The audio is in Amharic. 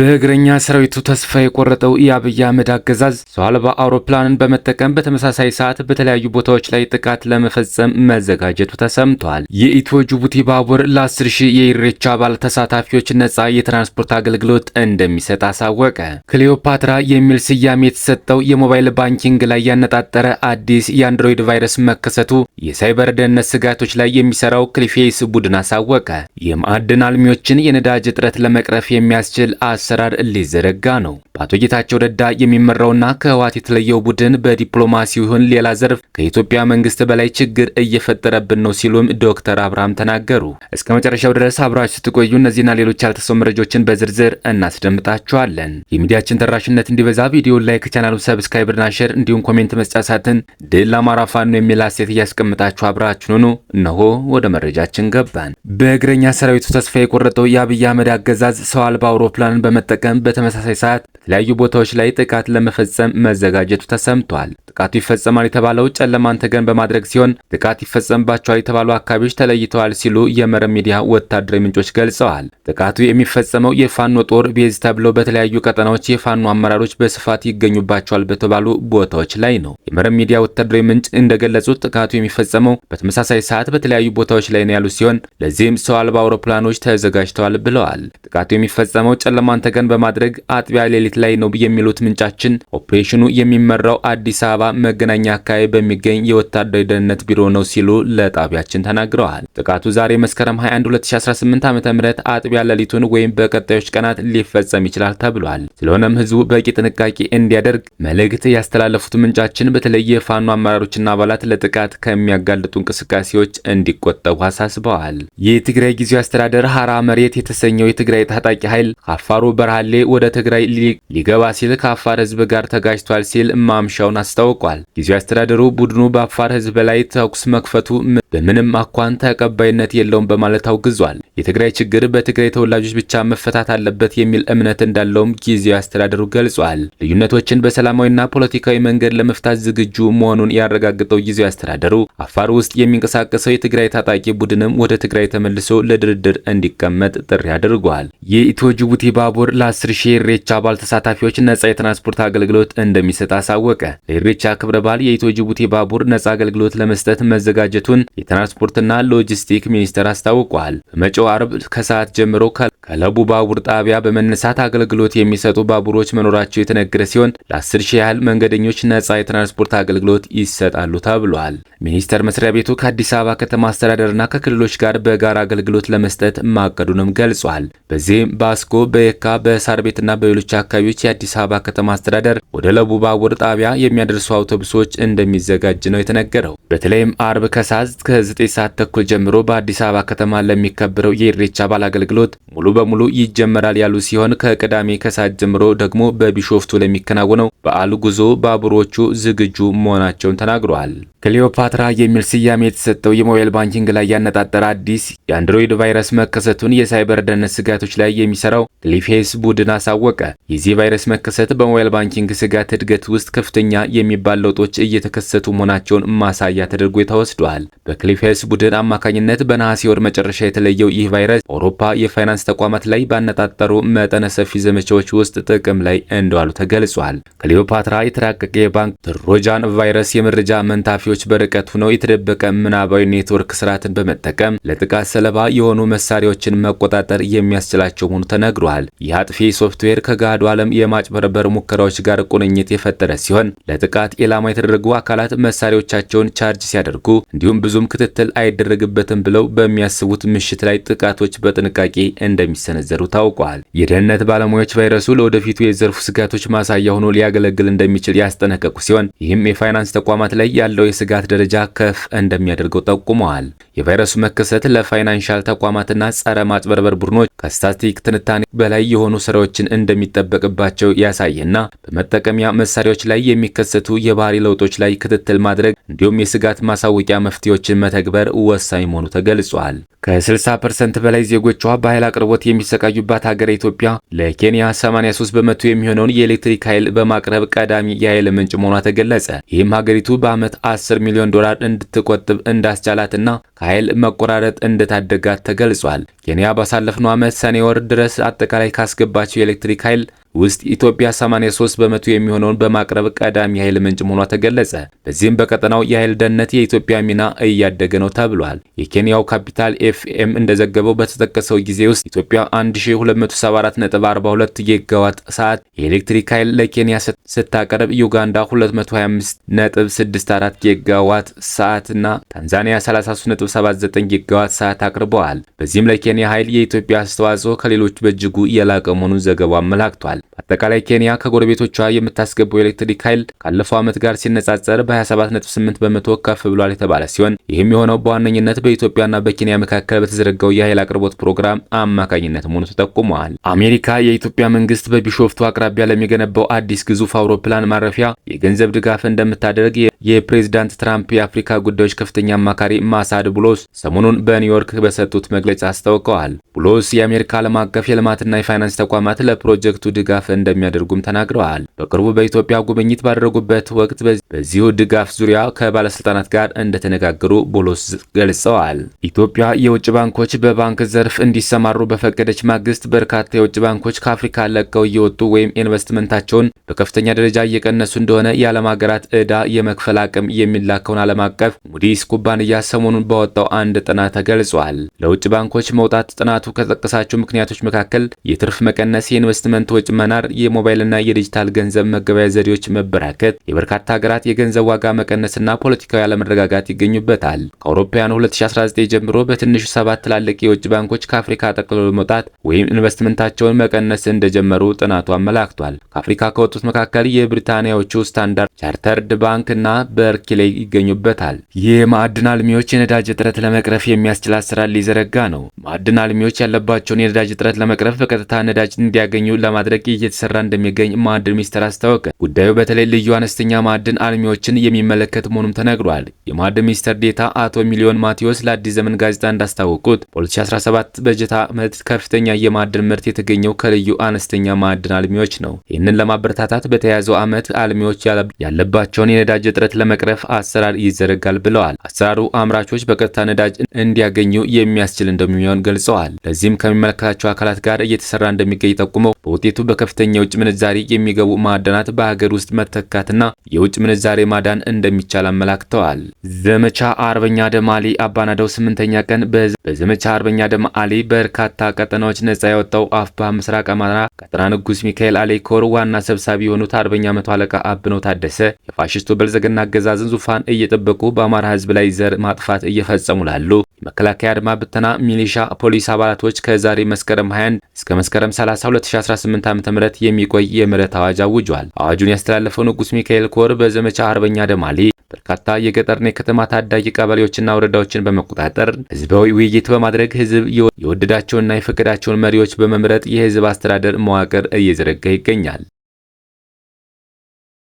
በእግረኛ ሰራዊቱ ተስፋ የቆረጠው የአብይ አህመድ አገዛዝ ሰው አልባ አውሮፕላንን በመጠቀም በተመሳሳይ ሰዓት በተለያዩ ቦታዎች ላይ ጥቃት ለመፈጸም መዘጋጀቱ ተሰምቷል። የኢትዮ ጅቡቲ ባቡር ለ10 ሺህ የኢሬቻ በዓል ተሳታፊዎች ነጻ የትራንስፖርት አገልግሎት እንደሚሰጥ አሳወቀ። ክሊዮፓትራ የሚል ስያሜ የተሰጠው የሞባይል ባንኪንግ ላይ ያነጣጠረ አዲስ የአንድሮይድ ቫይረስ መከሰቱ የሳይበር ደህንነት ስጋቶች ላይ የሚሰራው ክሊፌስ ቡድን አሳወቀ። የማዕድን አልሚዎችን የነዳጅ እጥረት ለመቅረፍ የሚያስችል አሰራር ሊዘረጋ ነው። በአቶ ጌታቸው ረዳ የሚመራውና ከህወሓት የተለየው ቡድን በዲፕሎማሲው ይሁን ሌላ ዘርፍ ከኢትዮጵያ መንግስት በላይ ችግር እየፈጠረብን ነው ሲሉም ዶክተር አብርሃም ተናገሩ። እስከ መጨረሻው ድረስ አብራችሁ ስትቆዩ እነዚህና ሌሎች ያልተሰሙ መረጃዎችን በዝርዝር እናስደምጣችኋለን። የሚዲያችን ተደራሽነት እንዲበዛ ቪዲዮን ላይክ፣ ቻናሉን ሰብስክራይብ እና ሼር እንዲሁም ኮሜንት መስጫ ሳጥን ድል ለአማራ ፋኖ የሚል አስተያየት እያስቀምጣችሁ አብራችሁን ሁኑ። እነሆ ወደ መረጃችን ገባን። በእግረኛ ሰራዊቱ ተስፋ የቆረጠው የአብይ አህመድ አገዛዝ ሰው አልባ አውሮፕላንን በመጠቀም በተመሳሳይ ሰዓት በተለያዩ ቦታዎች ላይ ጥቃት ለመፈጸም መዘጋጀቱ ተሰምቷል። ጥቃቱ ይፈጸማል የተባለው ጨለማን ተገን በማድረግ ሲሆን ጥቃት ይፈጸምባቸዋል የተባሉ አካባቢዎች ተለይተዋል ሲሉ የመረብ ሚዲያ ወታደራዊ ምንጮች ገልጸዋል። ጥቃቱ የሚፈጸመው የፋኖ ጦር ቤዝ ተብለው በተለያዩ ቀጠናዎች የፋኖ አመራሮች በስፋት ይገኙባቸዋል በተባሉ ቦታዎች ላይ ነው። የመረብ ሚዲያ ወታደራዊ ምንጭ እንደገለጹት ጥቃቱ የሚፈጸመው በተመሳሳይ ሰዓት በተለያዩ ቦታዎች ላይ ነው ያሉ ሲሆን ለዚህም ሰው አልባ አውሮፕላኖች ተዘጋጅተዋል ብለዋል። ጥቃቱ የሚፈጸመው ጨለማን ተገን በማድረግ አጥቢያ ሌሊት ላይ ነው የሚሉት ምንጫችን ኦፕሬሽኑ የሚመራው አዲስ አበባ መገናኛ አካባቢ በሚገኝ የወታደራዊ ደህንነት ቢሮ ነው ሲሉ ለጣቢያችን ተናግረዋል። ጥቃቱ ዛሬ መስከረም 21 2018 ዓ.ም አጥቢያ ሌሊቱን ወይም በቀጣዮች ቀናት ሊፈጸም ይችላል ተብሏል። ስለሆነም ህዝቡ በቂ ጥንቃቄ እንዲያደርግ መልእክት ያስተላለፉት ምንጫችን በተለይ የፋኖ አመራሮችና አባላት ለጥቃት ከሚያጋልጡ እንቅስቃሴዎች እንዲቆጠቡ አሳስበዋል። የትግራይ ጊዜያዊ አስተዳደር ሀራ መሬት የተሰኘው የትግራይ ታጣቂ ኃይል ከአፋሩ በረሃሌ ወደ ትግራይ ሊገባ ሲል ከአፋር ህዝብ ጋር ተጋጅቷል ሲል ማምሻውን አስታውቋል። ጊዜያዊ አስተዳደሩ ቡድኑ በአፋር ህዝብ ላይ ተኩስ መክፈቱ በምንም አኳን ተቀባይነት የለውም በማለት አውግዟል። የትግራይ ችግር በትግራይ ተወላጆች ብቻ መፈታት አለበት የሚል እምነት እንዳለውም ጊዜያዊ አስተዳደሩ ገልጿል። ልዩነቶችን በሰላማዊና ፖለቲካዊ መንገድ ለመፍታት ዝግጁ መሆኑን ያረጋግጠው ጊዜያዊ አስተዳደሩ አፋር ውስጥ የሚንቀሳቀሰው የትግራይ ታጣቂ ቡድንም ወደ ትግራይ ተመልሶ ለድርድር እንዲቀመጥ ጥሪ አድርጓል። የኢትዮ ጅቡቲ ባቡር ለ10 ሺህ የኢሬቻ በዓል ተሳታፊዎች ነጻ የትራንስፖርት አገልግሎት እንደሚሰጥ አሳወቀ። ለኢሬቻ ክብረ በዓል የኢትዮ ጅቡቲ ባቡር ነጻ አገልግሎት ለመስጠት መዘጋጀቱን የትራንስፖርትና ሎጂስቲክ ሚኒስቴር አስታውቋል። በመጪው አርብ ከሰዓት ጀምሮ ከለቡ ባቡር ጣቢያ በመነሳት አገልግሎት የሚሰጡ ባቡሮች መኖራቸው የተነገረ ሲሆን ለ10 ሺህ ያህል መንገደኞች ነጻ የትራንስፖርት አገልግሎት ይሰጣሉ ተብሏል። ሚኒስቴር መስሪያ ቤቱ ከአዲስ አበባ ከተማ አስተዳደርና ከክልሎች ጋር በጋራ አገልግሎት ለመስጠት ማቀዱንም ገልጿል። በዚህም በአስኮ፣ በየካ፣ በሳር ቤትና በሌሎች አካባቢዎች የአዲስ አበባ ከተማ አስተዳደር ወደ ለቡ ባቡር ጣቢያ የሚያደርሱ አውቶቡሶች እንደሚዘጋጅ ነው የተነገረው። በተለይም አርብ ከሰዓት ከ9 ሰዓት ተኩል ጀምሮ በአዲስ አበባ ከተማ ለሚከበረው የኢሬቻ በዓል አገልግሎት ሙሉ በሙሉ ይጀመራል ያሉ ሲሆን ከቅዳሜ ከሰዓት ጀምሮ ደግሞ በቢሾፍቱ ለሚከናወነው በዓል ጉዞ ባቡሮቹ ዝግጁ መሆናቸውን ተናግረዋል። ክሊዮፓትራ የሚል ስያሜ የተሰጠው የሞባይል ባንኪንግ ላይ ያነጣጠረ አዲስ የአንድሮይድ ቫይረስ መከሰቱን የሳይበር ደህንነት ስጋቶች ላይ የሚሰራው ክሊፌስ ቡድን አሳወቀ። የዚህ ቫይረስ መከሰት በሞባይል ባንኪንግ ስጋት እድገት ውስጥ ከፍተኛ የሚባል ለውጦች እየተከሰቱ መሆናቸውን ማሳያ ተደርጎ ተወስዷል። በክሊፌስ ቡድን አማካኝነት በነሐሴ ወር መጨረሻ የተለየው ይህ ቫይረስ አውሮፓ የፋይናንስ ተቋማት ላይ ባነጣጠሩ መጠነ ሰፊ ዘመቻዎች ውስጥ ጥቅም ላይ እንደዋሉ ተገልጿል። ክሊዮፓትራ የተራቀቀ የባንክ ትሮጃን ቫይረስ የመረጃ መንታፊዎች በርቀት ሆነው የተደበቀ ምናባዊ ኔትወርክ ስርዓትን በመጠቀም ለጥቃት ሰለባ የሆኑ መሳሪያዎችን መቆጣጠር የሚያስችላቸው መሆኑ ተነግሯል። ይህ አጥፊ ሶፍትዌር ከገሃዱ ዓለም የማጭበርበር ሙከራዎች ጋር ቁርኝት የፈጠረ ሲሆን ለጥቃት ኢላማ የተደረጉ አካላት መሳሪያዎቻቸውን ቻርጅ ሲያደርጉ እንዲሁም ብዙም ክትትል አይደረግበትም ብለው በሚያስቡት ምሽት ላይ ጥቃቶች በጥንቃቄ እንደሚሰነዘሩ ታውቋል። የደህንነት ባለሙያዎች ቫይረሱ ለወደፊቱ የዘርፉ ስጋቶች ማሳያ ሆኖ ሊያገለግል እንደሚችል ያስጠነቀቁ ሲሆን ይህም የፋይናንስ ተቋማት ላይ ያለው የስጋት ደረጃ ከፍ እንደሚያደርገው ጠቁመዋል። የቫይረሱ መከሰት ለፋይናንሻል ተቋማትና ጸረ ማጭበርበር ቡድኖች ከስታቲክ ትንታኔ በላይ የሆኑ ስራዎችን እንደሚጠበቅባቸው ያሳየና በመጠቀሚያ መሳሪያዎች ላይ የሚከሰቱ የባህሪ ለውጦች ላይ ክትትል ማድረግ እንዲሁም የስጋት ማሳወቂያ መፍትሄዎችን መተግበር ወሳኝ መሆኑ ተገልጿል። ከ60% በላይ ዜጎቿ በኃይል አቅርቦት የሚሰቃዩባት ሀገር ኢትዮጵያ ለኬንያ 83 በመቶ የሚሆነውን የኤሌክትሪክ ኃይል በማቅረብ ቀዳሚ የኃይል ምንጭ መሆኗ ተገለጸ። ይህም ሀገሪቱ በዓመት $10 ሚሊዮን እንድትቆጥብ እንዳስቻላትና ከኃይል መቆራረጥ እንደታደጋት ተገልጿል። ኬንያ ባሳለፍነው ዓመት ሰኔ ወር ድረስ አጠቃላይ ካስገባቸው የኤሌክትሪክ ኃይል ውስጥ ኢትዮጵያ 83 በመቶ የሚሆነውን በማቅረብ ቀዳሚ የኃይል ምንጭ መሆኗ ተገለጸ። በዚህም በቀጠናው የኃይል ደህንነት የኢትዮጵያ ሚና እያደገ ነው ተብሏል። የኬንያው ካፒታል ኤፍኤም እንደዘገበው በተጠቀሰው ጊዜ ውስጥ ኢትዮጵያ 1274.42 ጊጋዋት ሰዓት የኤሌክትሪክ ኃይል ለኬንያ ስታቀርብ ዩጋንዳ 225.64 ጊጋዋት ሰዓት እና ታንዛኒያ 33.79 ጊጋዋት ሰዓት አቅርበዋል። በዚህም ለኬንያ ኃይል የኢትዮጵያ አስተዋጽኦ ከሌሎች በእጅጉ የላቀ መሆኑን ዘገባው አመላክቷል። በአጠቃላይ ኬንያ ከጎረቤቶቿ የምታስገባው ኤሌክትሪክ ኃይል ካለፈው ዓመት ጋር ሲነጻጸር በ27.8 በመቶ ከፍ ብሏል የተባለ ሲሆን ይህም የሆነው በዋነኝነት በኢትዮጵያና በኬንያ መካከል በተዘረጋው የኃይል አቅርቦት ፕሮግራም አማካኝነት መሆኑ ተጠቁመዋል። አሜሪካ የኢትዮጵያ መንግስት በቢሾፍቱ አቅራቢያ ለሚገነባው አዲስ ግዙፍ አውሮፕላን ማረፊያ የገንዘብ ድጋፍ እንደምታደርግ የፕሬዝዳንት ትራምፕ የአፍሪካ ጉዳዮች ከፍተኛ አማካሪ ማሳድ ቡሎስ ሰሞኑን በኒውዮርክ በሰጡት መግለጫ አስታውቀዋል። ቡሎስ የአሜሪካ ዓለም አቀፍ የልማትና የፋይናንስ ተቋማት ለፕሮጀክቱ ድጋፍ እንደሚያደርጉም ተናግረዋል። በቅርቡ በኢትዮጵያ ጉብኝት ባደረጉበት ወቅት በዚሁ ድጋፍ ዙሪያ ከባለስልጣናት ጋር እንደተነጋገሩ ቡሎስ ገልጸዋል። ኢትዮጵያ የውጭ ባንኮች በባንክ ዘርፍ እንዲሰማሩ በፈቀደች ማግስት በርካታ የውጭ ባንኮች ከአፍሪካ ለቀው እየወጡ ወይም ኢንቨስትመንታቸውን በከፍተኛ ደረጃ እየቀነሱ እንደሆነ የዓለም ሀገራት ዕዳ የመክፈል አቅም የሚላከውን ዓለም አቀፍ ሙዲስ ኩባንያ ሰሞኑን ባወጣው አንድ ጥናት ተገልጿል። ለውጭ ባንኮች መውጣት ጥናቱ ከጠቀሳቸው ምክንያቶች መካከል የትርፍ መቀነስ፣ የኢንቨስትመንት ወጪ መናር፣ የሞባይልና የዲጂታል ገንዘብ መገበያ ዘዴዎች መበራከት፣ የበርካታ ሀገራት የገንዘብ ዋጋ መቀነስና ፖለቲካዊ አለመረጋጋት ይገኙበታል። ከአውሮፓውያኑ 2019 ጀምሮ በትንሹ 7 ትላልቅ የውጭ ባንኮች ከአፍሪካ ጠቅልሎ መውጣት ወይም ኢንቨስትመንታቸውን መቀነስ እንደጀመሩ ጥናቱ አመላክቷል። ከአፍሪካ ከወጡት መካከል የብሪታንያዎቹ ስታንዳርድ ቻርተርድ ባንክ እና በርክሌይ ይገኙበታል። ይህ የማዕድን አልሚዎች የነዳጅ እጥረት ለመቅረፍ የሚያስችል አሰራር ሊዘረጋ ነው። ማዕድን አልሚዎች ያለባቸውን የነዳጅ እጥረት ለመቅረፍ በቀጥታ ነዳጅ እንዲያገኙ ለማድረግ እየተሰራ እንደሚገኝ ማዕድን ሚኒስቴር አስታወቀ። ጉዳዩ በተለይ ልዩ አነስተኛ ማዕድን አልሚዎችን የሚመለከት መሆኑም ተነግሯል። የማዕድን ሚኒስትር ዴኤታ አቶ ሚሊዮን ማቴዎስ ለአዲስ ዘመን ጋዜጣ እንዳስታወቁት በ2017 በጀት ዓመት ከፍተኛ የማዕድን ምርት የተገኘው ከልዩ አነስተኛ ማዕድን አልሚዎች ነው። ይህንን ለማበረታታት በተያያዘው ዓመት አልሚዎች ያለባቸውን የነዳጅ እጥረት ለመቅረፍ አሰራር ይዘረጋል ብለዋል። አሰራሩ አምራቾች በቀጥታ ነዳጅ እንዲያገኙ የሚያስችል እንደሚሆን ገልጸዋል። ለዚህም ከሚመለከታቸው አካላት ጋር እየተሰራ እንደሚገኝ ጠቁመው በውጤቱ በከፍተኛ የውጭ ምንዛሪ የሚገቡ ማዕድናት በሀገር ውስጥ መተካትና የውጭ ምንዛሬ ማዳን እንደሚቻል አመላክተዋል። ዘመቻ አርበኛ አደማሊ አባናዳው 8ኛ ቀን በዘመቻ አርበኛ አደማሊ በርካታ ቀጠናዎች ነጻ ያወጣው አፍባ ምስራቅ አማራ ቀጠና ንጉስ ሚካኤል አሌ ኮር ዋና ሰብሳቢ የሆኑት አርበኛ መቶ አለቃ አብነው ታደሰ የፋሽስቱ ብልጽግና አገዛዝን ዙፋን እየጠበቁ በአማራ ህዝብ ላይ ዘር ማጥፋት እየፈጸሙ ላሉ የመከላከያ አድማ ብተና ሚሊሻ ፖሊስ አባላቶች ከዛሬ መስከረም 21 እስከ መስከረም 30 2018 ዓ.ም የሚቆይ የምህረት አዋጅ አውጇል። አዋጁን ያስተላለፈው ንጉስ ሚካኤል ኮር በዘመቻ አርበኛ አደማሊ በርካታ የገጠርና የከተማ ታዳጊ ቀበሌዎችና ወረዳዎችን በመቆጣጠር ህዝባዊ ውይይት በማድረግ ህዝብ የወደዳቸውንና የፈቀዳቸውን መሪዎች በመምረጥ የህዝብ አስተዳደር መዋቅር እየዘረጋ ይገኛል።